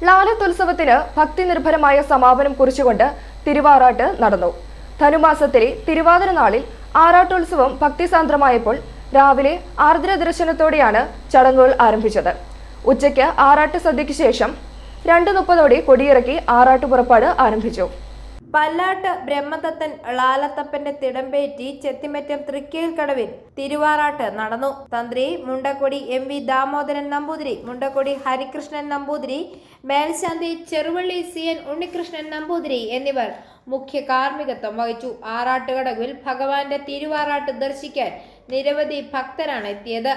ലാലത്തോത്സവത്തിന് ഭക്തി നിർഭരമായ സമാപനം കുറിച്ചുകൊണ്ട് തിരുവാറാട്ട് നടന്നു. ധനുമാസത്തിലെ തിരുവാതിര നാളിൽ ആറാട്ടോത്സവം ഭക്തിസാന്ദ്രമായപ്പോൾ രാവിലെ ആർദ്ര ദർശനത്തോടെയാണ് ചടങ്ങുകൾ ആരംഭിച്ചത്. ഉച്ചയ്ക്ക് ആറാട്ട് സദ്യയ്ക്ക് ശേഷം 2:30 കൊടിയിറക്കി ആറാട്ട് പുറപ്പാട് ആരംഭിച്ചു. പല്ലാട്ട് ബ്രഹ്മദത്തൻ ലാലത്തപ്പന്റെ തിടമ്പേറ്റി ചെത്തിമറ്റം തൃക്കേൽക്കടവിൽ തിരുവാറാട്ട് നടന്നു. തന്ത്രി മുണ്ടക്കൊടി എം വി ദാമോദരൻ നമ്പൂതിരി, മുണ്ടക്കൊടി ഹരികൃഷ്ണൻ നമ്പൂതിരി, മേൽശാന്തി ചെറുവള്ളി സി എൻ ഉണ്ണികൃഷ്ണൻ നമ്പൂതിരി എന്നിവർ മുഖ്യ കാർമ്മികത്വം വഹിച്ചു. ആറാട്ടുകടവിൽ ഭഗവാന്റെ തിരുവാറാട്ട് ദർശിക്കാൻ നിരവധി ഭക്തരാണ് എത്തിയത്.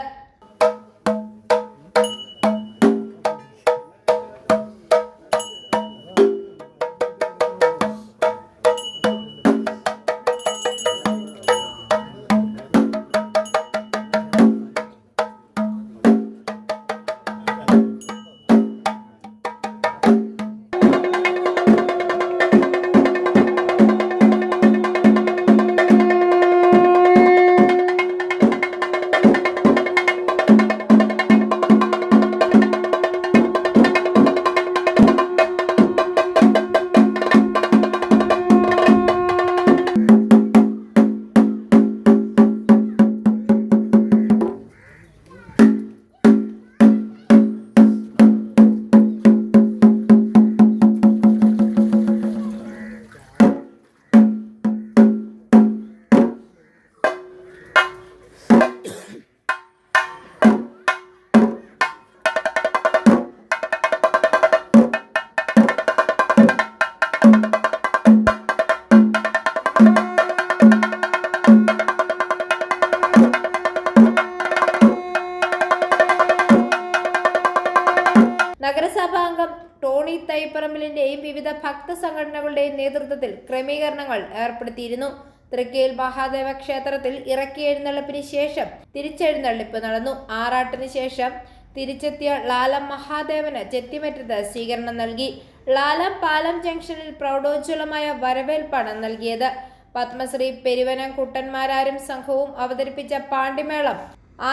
നഗരസഭാംഗം ടോണി തൈപ്പറമ്പിലിന്റെയും വിവിധ ഭക്ത സംഘടനകളുടെയും നേതൃത്വത്തിൽ ക്രമീകരണങ്ങൾ ഏർപ്പെടുത്തിയിരുന്നു. തൃക്കേൽ മഹാദേവ ക്ഷേത്രത്തിൽ ഇറക്കിയെഴുന്നള്ളിപ്പിന് ശേഷം തിരിച്ചെഴുന്നള്ളിപ്പ് നടന്നു. ആറാട്ടിന് ശേഷം തിരിച്ചെത്തിയ ലാലം മഹാദേവന് ചെത്തിമറ്റത്ത് സ്വീകരണം നൽകി. ലാലം പാലം ജംഗ്ഷനിൽ പ്രൗഢോജ്വലമായ വരവേൽപ്പാണ് നൽകിയത്. പത്മശ്രീ പെരുവനം കുട്ടന്മാരാരും സംഘവും അവതരിപ്പിച്ച പാണ്ടിമേളം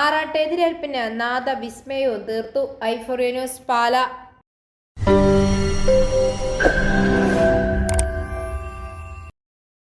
ആറാട്ട് എതിരേൽപ്പിന് നാദ വിസ്മയവും തീർത്തു. ഐഫോറിയ ന്യൂസ്, പാല.